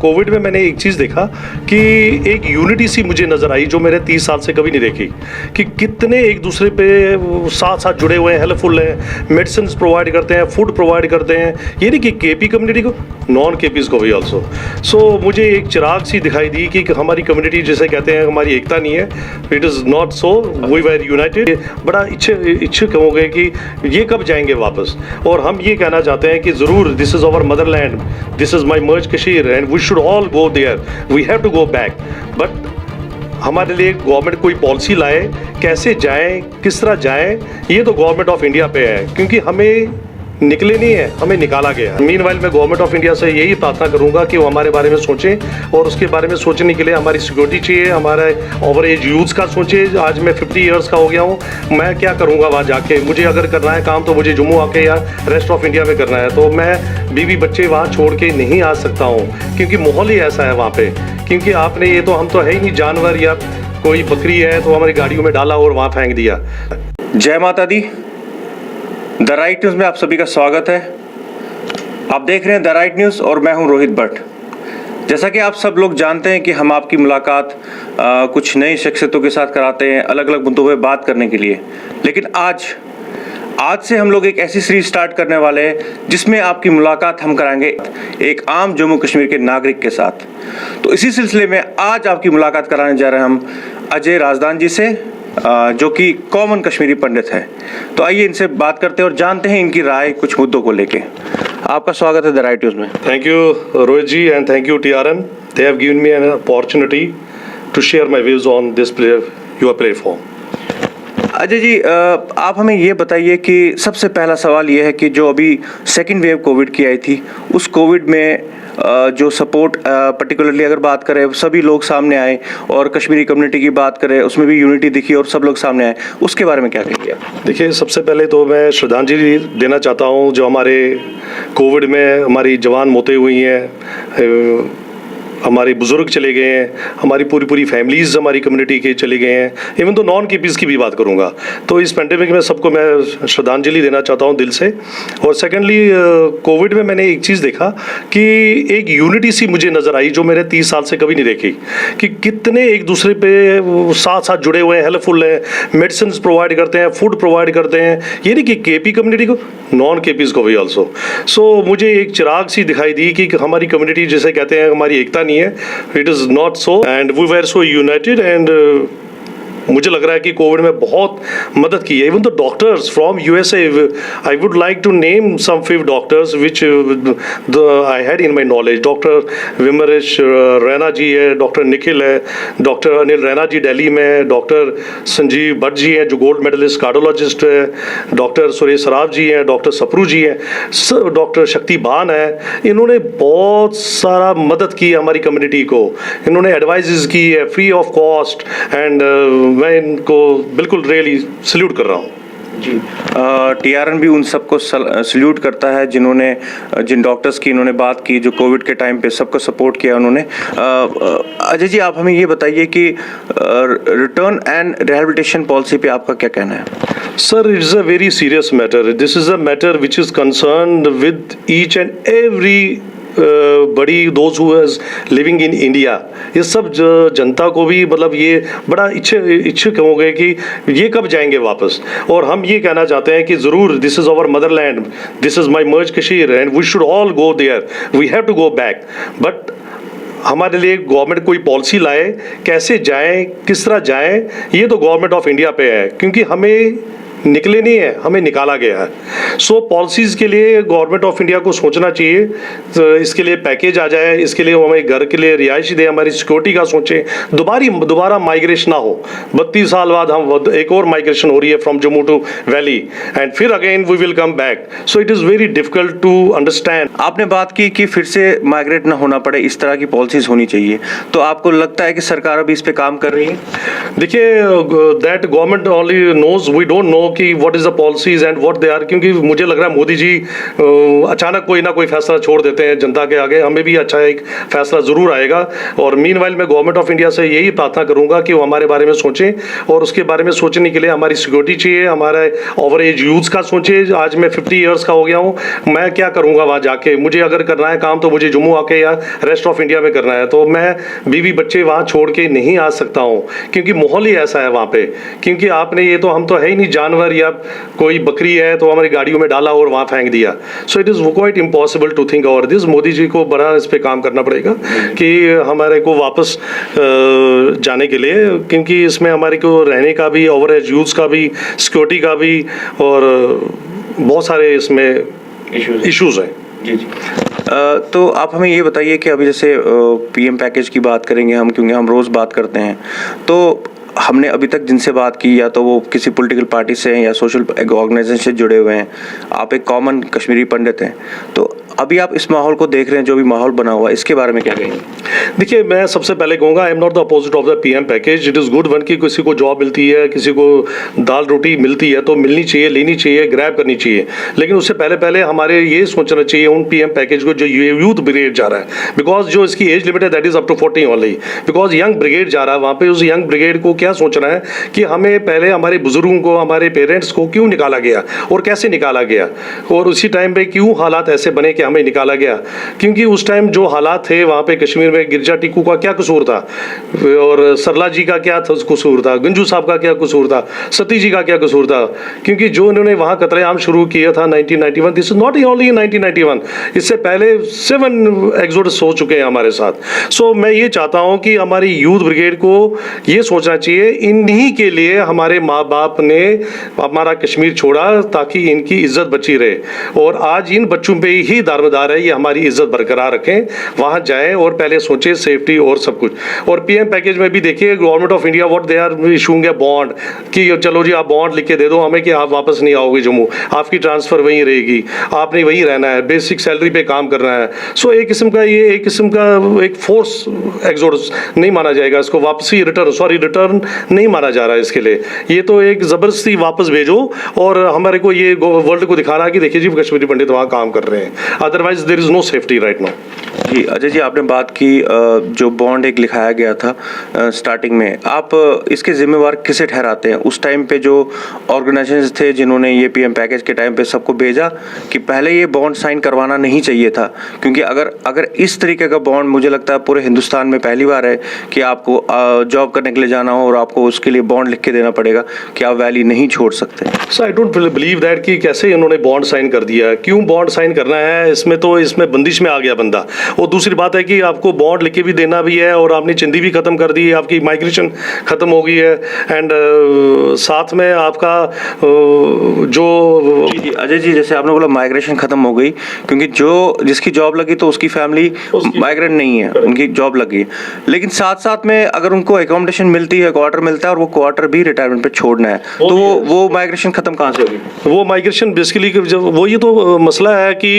Covid में मैंने एक चीज़ देखा कि एक यूनिटी सी मुझे नज़र आई जो मैंने 30 साल से कभी नहीं देखी कि कितने एक दूसरे पे साथ साथ जुड़े हुए हैं, हेल्पफुल हैं, मेडिसिन प्रोवाइड करते हैं, फूड प्रोवाइड करते हैं। ये नहीं कि केपी कम्युनिटी को, नॉन केपीज़ को भी ऑल्सो। सो मुझे एक चिराग सी दिखाई दी कि हमारी कम्युनिटी जैसे कहते हैं हमारी एकता नहीं है, it is not so, we were united. बड़ा इच्छुक हो गए कि ये कब जाएंगे वापस। और हम ये कहना चाहते हैं कि ज़रूर this is our motherland, this is my merge Kashmir and we should all go there, we have to go back, but हमारे लिए गवर्नमेंट कोई पॉलिसी लाए, कैसे जाएं, किस तरह जाएं, ये तो गवर्नमेंट ऑफ इंडिया पे है, क्योंकि हमें निकले नहीं है, हमें निकाला गया। मीनवाइल मैं गवर्नमेंट ऑफ इंडिया से यही प्रार्थना करूंगा कि वो हमारे बारे में सोचें और उसके बारे में सोचने के लिए हमारी सिक्योरिटी चाहिए, हमारे ओवर एज यूथ का सोचें। आज मैं 50 ईयर्स का हो गया हूँ, मैं क्या करूँगा वहाँ जाके? मुझे अगर करना है काम तो मुझे जम्मू आके या रेस्ट ऑफ इंडिया में करना है, तो मैं बीवी बच्चे वहाँ छोड़ के नहीं आ सकता हूँ, क्योंकि माहौल ही ऐसा है वहाँ पे। क्योंकि आपने ये तो, हम तो है ही नहीं जानवर, या कोई बकरी है तो हमारी गाड़ियों में डाला और वहाँ फेंक दिया। जय माता दी। द राइट न्यूज़ में आप सभी का स्वागत है। आप देख रहे हैं द राइट न्यूज़ और मैं हूं रोहित भट्ट। जैसा कि आप सब लोग जानते हैं कि हम आपकी मुलाकात कुछ नई शख्सियतों के साथ कराते हैं, अलग अलग मुद्दों पर बात करने के लिए। लेकिन आज से हम लोग एक ऐसी सीरीज स्टार्ट करने वाले हैं जिसमें आपकी मुलाकात हम कराएंगे एक आम जम्मू कश्मीर के नागरिक के साथ। तो इसी सिलसिले में आज आपकी मुलाकात कराने जा रहे हैं हम अजय राजदान जी से, जो कि कॉमन कश्मीरी पंडित है। तो आइए इनसे बात करते हैं और जानते हैं इनकी राय कुछ मुद्दों को लेके। आपका स्वागत है द राइट न्यूज़ में। Thank you Rohit ji and thank you TRN, they have given me an opportunity to share my views on this your platform. Ajay ji, आप हमें ये बताइए कि सबसे पहला सवाल ये है कि जो अभी सेकेंड वेव कोविड की आई थी, उस कोविड में जो सपोर्ट पर्टिकुलरली अगर बात करें, सभी लोग सामने आए और कश्मीरी कम्युनिटी की बात करें उसमें भी यूनिटी दिखी और सब लोग सामने आए, उसके बारे में क्या कहेंगे? देखिए, सबसे पहले तो मैं श्रद्धांजलि देना चाहता हूँ जो हमारे कोविड में हमारी जवान मौतें हुई हैं, हमारे बुजुर्ग चले गए हैं, हमारी पूरी फैमिलीज हमारी कम्युनिटी के चले गए हैं, इवन तो नॉन केपीज़ की भी बात करूंगा। तो इस पेंडेमिक में सबको मैं श्रद्धांजलि देना चाहता हूं दिल से। और सेकेंडली, कोविड में मैंने एक चीज़ देखा कि एक यूनिटी सी मुझे नज़र आई जो मैंने 30 साल से कभी नहीं देखी कि कितने एक दूसरे पे साथ साथ जुड़े हुए हैं, हेल्पफुल हैं, मेडिसिन प्रोवाइड करते हैं, फूड प्रोवाइड करते हैं। ये नहीं कि केपी कम्युनिटी को, नॉन केपीज़ को भी ऑल्सो। सो मुझे एक चिराग सी दिखाई दी कि हमारी कम्युनिटी जैसे कहते हैं हमारी एकता नहीं है, it is not so, and we were so united. And मुझे लग रहा है कि कोविड में बहुत मदद की है। Even the doctors from USA, I would like to name some few doctors which I had in my knowledge. Doctor Vimresh Raina ji है, डॉक्टर निखिल है, डॉक्टर अनिल रैना जी दिल्ली में है, डॉक्टर संजीव भट्ट जी हैं जो गोल्ड मेडलिस्ट कार्डियोलॉजिस्ट है, डॉक्टर सुरेश सराफ जी हैं, डॉक्टर सप्रू जी हैं, डॉक्टर शक्ति बान है। इन्होंने बहुत सारा मदद की हमारी कम्युनिटी को, इन्होंने एडवाइजेज की है फ्री ऑफ कॉस्ट, एंड मैं इनको बिल्कुल रियली सल्यूट कर रहा हूँ जी। TRN भी उन सबको सल्यूट करता है जिन डॉक्टर्स की इन्होंने बात की, जो कोविड के टाइम पे सबको सपोर्ट किया उन्होंने। अजय जी, आप हमें ये बताइए कि रिटर्न एंड रिहैबिलिटेशन पॉलिसी पे आपका क्या कहना है? Sir, it is a very serious matter. This is a matter which is concerned with each and every body those who is living in India. ये सब जनता को भी, मतलब ये बड़ा इच्छुक हो गए कि ये कब जाएंगे वापस। और हम ये कहना चाहते हैं कि ज़रूर this is our motherland, this is my merge Kashmir and we should all go there, we have to go back, but हमारे लिए गवर्नमेंट कोई पॉलिसी लाए, कैसे जाएं, किस तरह जाएं, ये तो गवर्नमेंट ऑफ इंडिया पे है, क्योंकि हमें निकले नहीं है, हमें निकाला गया है। सो पॉलिसीज़ के लिए गवर्नमेंट ऑफ इंडिया को सोचना चाहिए, तो इसके लिए पैकेज आ जाए, इसके लिए हमें घर के लिए रिहाइश दे, हमारी सिक्योरिटी का सोचें, दोबारा माइग्रेशन ना हो। 32 साल बाद हम एक और माइग्रेशन हो रही है from Jammu to valley, and फिर again we will come back. So it is very difficult to understand. आपने बात की कि फिर से माइग्रेट ना होना पड़े, इस तरह की पॉलिसीज होनी चाहिए, तो आपको लगता है कि सरकार अभी इस पे काम कर रही है? देखिए, that government only knows, we don't know कि what is the policies and what they are, क्योंकि मुझे लग रहा है मोदी जी अचानक कोई ना कोई फैसला छोड़ देते हैं जनता के आगे। हमें भी अच्छा एक फैसला ज़रूर आएगा। और मीनवाइल मैं गवर्नमेंट ऑफ इंडिया से यही प्रार्थना करूँगा कि वो हमारे बारे में सोचें, और उसके बारे में सोचने के लिए हमारी सिक्योरिटी चाहिए, हमारे ओवर एज यूथ का सोचे। आज मैं 50 ईयर्स का हो गया हूँ, मैं क्या करूँगा वहाँ जाके? मुझे अगर करना है काम तो मुझे जम्मू आके या रेस्ट ऑफ इंडिया में करना है, तो मैं बीवी बच्चे वहाँ छोड़ के नहीं आ सकता हूँ, क्योंकि माहौल ही ऐसा है वहाँ पे। क्योंकि आपने ये तो, हम तो है ही नहीं जानवर, या कोई बकरी है तो हमारी गाड़ियों में डाला और वहाँ फेंक दिया। So it is quite impossible to think over this. Modi ji को बड़ा इस पर काम करना पड़ेगा कि हमारे को वापस जाने के लिए, क्योंकि इसमें हमारे को रहने का भी, ओवर एज यूथ का भी, सिक्योरिटी का भी, और बहुत सारे इसमें इश्यूज हैं। जी जी। तो आप हमें ये बताइए कि अभी जैसे पीएम पैकेज की बात करेंगे हम, क्योंकि हम रोज़ बात करते हैं, तो हमने अभी तक जिनसे बात की, या तो वो किसी पॉलिटिकल पार्टी से हैं या सोशल ऑर्गेनाइजेशन से जुड़े हुए हैं, आप एक कॉमन कश्मीरी पंडित हैं, तो अभी आप इस माहौल को देख रहे हैं, जो भी माहौल बना हुआ है, इसके बारे में क्या कहेंगे? देखिए, मैं सबसे पहले कहूँगा, I am not the opposite of the PM package. It is good one कि किसी को जॉब मिलती है, किसी को दाल रोटी मिलती है तो मिलनी चाहिए, लेनी चाहिए, ग्रैब करनी चाहिए। लेकिन उससे पहले हमारे ये सोचना चाहिए उन पीएम पैकेज को जो यूथ ब्रिगेड जा रहा है, बिकॉज जो इसकी एज लिमिट है that is up to 40 only, because young brigade जा रहा है वहाँ पे। उस यंग ब्रिगेड को क्या सोचना है कि हमें पहले हमारे बुजुर्गों को, हमारे पेरेंट्स को क्यों निकाला गया और कैसे निकाला गया, और उसी टाइम पे क्यों हालात ऐसे बने कि हमें निकाला गया। क्योंकि उस टाइम जो हालात थे वहाँ पे कश्मीर में, गिरजा टिक्कू का क्या कसूर था, और सरला जी का क्या कसूर था, गंजू साहब का क्या कसूर था, सती जी का क्या कसूर था। क्योंकि जो इन्होंने वहाँ कतलेआम शुरू किया था 1991, this is not only in 1991, इससे पहले 7 एग्जोडस हो चुके हैं हमारे साथ। सो मैं ये चाहता हूँ कि हमारी यूथ ब्रिगेड को ये सोचना चाहिए, इन्हीं के लिए हमारे माँ बाप ने हमारा कश्मीर छोड़ा ताकि इनकी इज्जत बची रहे, और आज इन बच्चों पे ही दारोमदार है ये हमारी इज्जत बरकरार रखें, वहाँ जाएं और पहले सोचें सेफ्टी और सब कुछ। और पीएम पैकेज में भी देखिए, government of India what they are issuing a bond, कि चलो जी आप बॉन्ड लिख के दे दो हमें कि आप वापस नहीं आओगे जम्मू, आपकी ट्रांसफ़र वहीं रहेगी, आपने वहीं रहना है, बेसिक सैलरी पे काम करना है। सो एक किस्म का ये एक फोर्स एग्जोडस नहीं माना जाएगा, इसको वापसी रिटर्न नहीं माना जा रहा है इसके लिए। ये तो एक ज़बरदस्ती वापस भेजो, और हमारे को ये वर्ल्ड को दिखाना है कि देखिए जी कश्मीरी पंडित वहाँ काम कर रहे हैं, otherwise there is no safety right now. जी अजय जी, आपने बात की जो बॉन्ड एक लिखाया गया था स्टार्टिंग में, आप इसके जिम्मेवार किसे ठहराते हैं? उस टाइम पे जो ऑर्गेनाइजेशंस थे जिन्होंने ये पीएम पैकेज के टाइम पे सबको भेजा कि पहले ये बॉन्ड साइन करवाना नहीं चाहिए था, क्योंकि अगर इस तरीके का बॉन्ड, मुझे लगता है पूरे हिंदुस्तान में पहली बार है कि आपको जॉब करने के लिए जाना हो और आपको उसके लिए बॉन्ड लिख के देना पड़ेगा कि आप वैली नहीं छोड़ सकते। सो आई डोंट बिलीव दैट कि कैसे इन्होंने बॉन्ड साइन कर दिया, क्यों बॉन्ड साइन करना है इसमें, तो इसमें बंदिश में आ गया बंदा। और दूसरी बात है कि आपको बॉन्ड लिख के भी देना भी है, और आपने चिंदी भी खत्म कर दी है, आपकी माइग्रेशन खत्म हो गई है, एंड साथ में आपका जो जी अजय जी, जैसे आपने बोला माइग्रेशन खत्म हो गई, क्योंकि जिसकी जॉब लगी तो उसकी फैमिली माइग्रेंट नहीं है, उनकी जॉब लगी, लेकिन साथ साथ में अगर उनको एकोमोडेशन मिलती है, क्वार्टर मिलता है, और वो क्वार्टर भी रिटायरमेंट पे छोड़ना है, तो वो माइग्रेशन खत्म कहाँ से होगी? वो माइग्रेशन बेसिकली जब वो, ये तो मसला है कि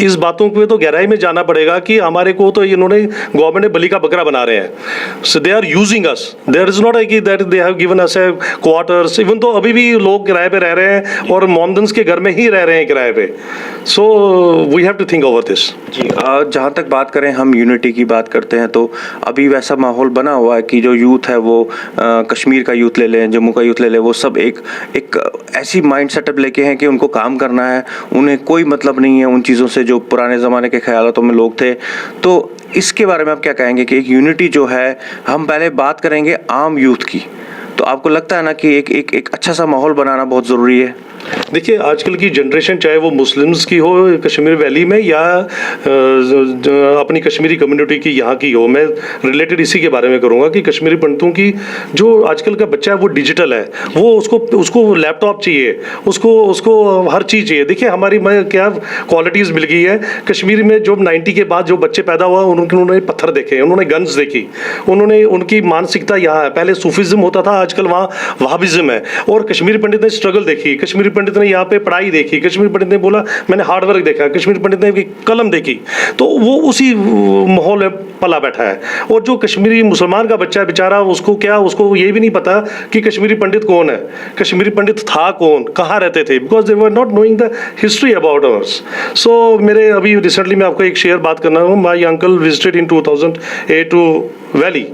इस बातों को तो गहराई में जाना पड़ेगा कि हमारे को तो इन्होंने गवर्नमेंट ने बलि का बकरा बना रहे हैं। So they are using us, there is not कि that they have given us a quarters, even तो अभी भी लोग किराए पे रह रहे हैं और मोमदन्स के घर में ही रह रहे हैं किराए पे। So we have to think over this. जी जहाँ तक बात करें, हम यूनिटी की बात करते हैं, तो अभी वैसा माहौल बना हुआ है कि जो यूथ है वो कश्मीर का यूथ ले लें, जम्मू का यूथ ले लें, वो सब एक ऐसी माइंड सेटअप लेके हैं कि उनको काम करना है, उन्हें कोई मतलब नहीं है उन चीज़ों से जो पुराने ज़माने के ख्यालों में लोग थे। तो इसके बारे में आप क्या कहेंगे कि एक यूनिटी जो है, हम पहले बात करेंगे आम यूथ की, तो आपको लगता है ना कि एक अच्छा सा माहौल बनाना बहुत ज़रूरी है? देखिए, आजकल की जनरेशन चाहे वो मुस्लिम्स की हो कश्मीर वैली में या अपनी कश्मीरी कम्युनिटी की यहाँ की हो, मैं रिलेटेड इसी के बारे में करूँगा कि कश्मीरी पंडितों की जो आजकल का बच्चा है वो डिजिटल है, वो उसको लैपटॉप चाहिए, उसको हर चीज़ चाहिए। देखिए हमारी क्या क्वालिटीज़ मिल गई है कश्मीर में। जो 90 के बाद जो बच्चे पैदा हुआ उन्होंने पत्थर देखे, उन्होंने गन्स देखी, उनकी मानसिकता यहाँ है। पहले सूफिज्म होता था, आजकल वहाँ वहाबिज्म है। और कश्मीरी पंडित ने स्ट्रगल देखी, कश्मीरी पंडित ने यहाँ पे पढ़ाई देखी, कश्मीरी पंडित ने बोला मैंने हार्ड वर्क देखा, कश्मीरी पंडित ने कलम देखी, तो वो उसी माहौल में पला बैठा है। और जो कश्मीरी मुसलमान का बच्चा है बेचारा, उसको ये भी नहीं पता कि कश्मीरी पंडित कौन है, कश्मीरी पंडित था कौन, कहाँ रहते थे, because they were not knowing the history about ours. So मेरे अभी रिसेंटली मैं आपको एक शेयर बात करना हूँ। My uncle visited in 2008 to valley,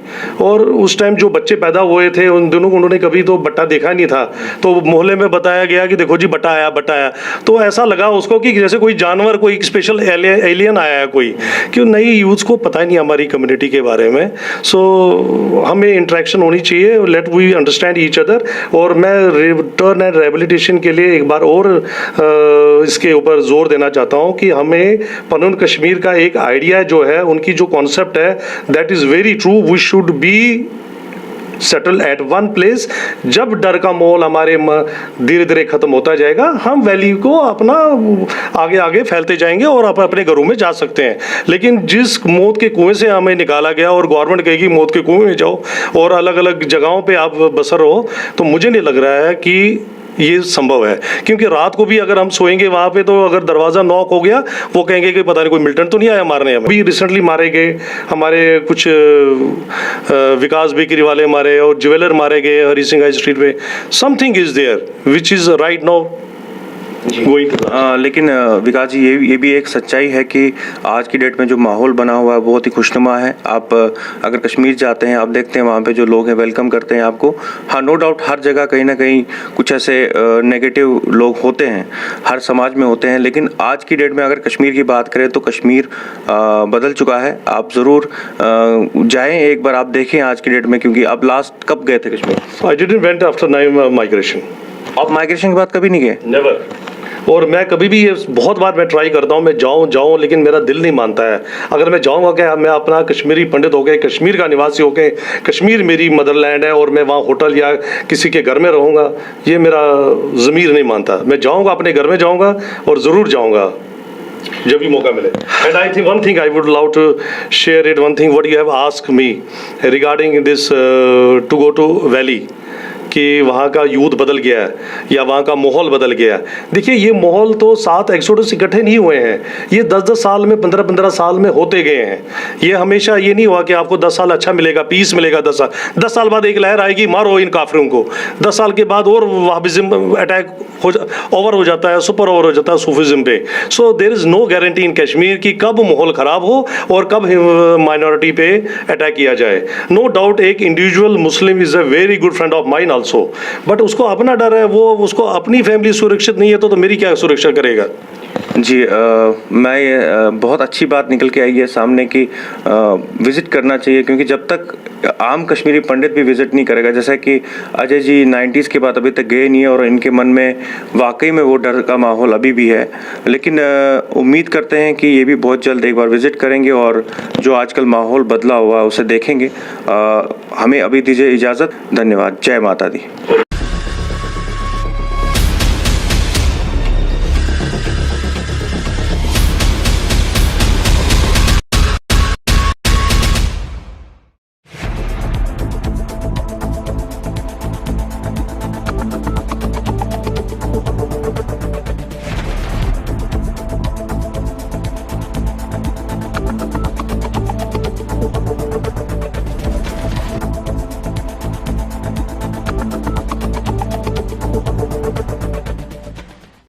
और उस टाइम जो बच्चे पैदा हुए थे उन दोनों को उन्होंने कभी तो बट्टा देखा नहीं था, तो मोहल्ले में बताया गया कि देखो जी बट्टा आया, तो ऐसा लगा उसको कि जैसे कोई जानवर, कोई स्पेशल एलियन आया है कोई, क्यों नई यूथ को पता ही नहीं हमारी कम्युनिटी के बारे में। सो हमें इंटरेक्शन होनी चाहिए, let we understand each other. और मैं रिटर्न एंड रिहेबिलिटेशन के लिए एक बार और इसके ऊपर जोर देना चाहता हूँ कि हमें पनून कश्मीर का एक आइडिया जो है, उनकी जो कॉन्सेप्ट है, that is very true. We should be settle at one place. जब डर का माहौल हमारे धीरे धीरे खत्म होता जाएगा, हम वैली को अपना आगे आगे फैलते जाएंगे और आप अपने घरों में जा सकते हैं। लेकिन जिस मौत के कुएं से हमें निकाला गया और गवर्नमेंट कहेगी मौत के कुएं में जाओ और अलग अलग जगहों पे आप बसर हो, तो मुझे नहीं लग रहा है कि ये संभव है। क्योंकि रात को भी अगर हम सोएंगे वहाँ पे, तो अगर दरवाज़ा नॉक हो गया, वो कहेंगे कि पता नहीं कोई मिल्टन तो नहीं आया मारने हमें। अभी रिसेंटली मारे गए हमारे कुछ विकास बेकरी वाले मारे और ज्वेलर मारे गए हरी सिंह हाई स्ट्रीट पे। Something is there which is right now going. लेकिन विकास जी, ये भी एक सच्चाई है कि आज की डेट में जो माहौल बना हुआ है बहुत ही खुशनुमा है। आप अगर कश्मीर जाते हैं, आप देखते हैं वहाँ पे जो लोग हैं वेलकम करते हैं आपको। हाँ, नो डाउट हर जगह कहीं ना कहीं कुछ ऐसे नेगेटिव लोग होते हैं, हर समाज में होते हैं, लेकिन आज की डेट में अगर कश्मीर की बात करें तो कश्मीर बदल चुका है। आप ज़रूर जाएँ एक बार, आप देखें आज की डेट में, क्योंकि आप लास्ट कब गए थे Kashmir? I didn't went after migration. आप माइग्रेशन के बाद कभी नहीं गए? नेवर। और मैं कभी भी ये बहुत बार मैं ट्राई करता हूँ, मैं जाऊँ, लेकिन मेरा दिल नहीं मानता है। अगर मैं जाऊँगा क्या, मैं अपना कश्मीरी पंडित हो गए, कश्मीर का निवासी हो गए, कश्मीर मेरी मदरलैंड है और मैं वहाँ होटल या किसी के घर में रहूँगा, ये मेरा ज़मीर नहीं मानता। मैं जाऊँगा, अपने घर में जाऊँगा और ज़रूर जाऊँगा जब भी मौका मिले। And I think one thing I would love to share it, one thing what you have asked me regarding this to go to valley, कि वहाँ का यूथ बदल गया है या वहाँ का माहौल बदल गया है। देखिए, ये माहौल तो 7 एक्सोडस इकट्ठे नहीं हुए हैं, ये 10-10 साल में, 15-15 साल में होते गए हैं। ये हमेशा ये नहीं हुआ कि आपको 10 साल अच्छा मिलेगा, पीस मिलेगा। 10 साल बाद एक लहर आएगी, मारो इन काफिरों को। 10 साल के बाद और वहाबिज्म अटैक ओवर हो जाता है, सुपर ओवर हो जाता है सूफिज्म पे। So there is no guarantee in Kashmir कि कब माहौल ख़राब हो और कब माइनॉरिटी पे अटैक किया जाए। नो डाउट एक individual Muslim is a very good friend of mine also, but उसको अपना डर है, वो उसको अपनी फैमिली सुरक्षित नहीं है, तो मेरी क्या सुरक्षा करेगा। जी, मैं बहुत अच्छी बात निकल के आई है सामने कि विज़िट करना चाहिए, क्योंकि जब तक आम कश्मीरी पंडित भी विज़िट नहीं करेगा, जैसा कि अजय जी 90s के बाद अभी तक गए नहीं है और इनके मन में वाकई में वो डर का माहौल अभी भी है, लेकिन उम्मीद करते हैं कि ये भी बहुत जल्द एक बार विज़िट करेंगे और जो आजकल माहौल बदला हुआ है उसे देखेंगे। हमें अभी दीजिए इजाज़त। धन्यवाद। जय माता दी।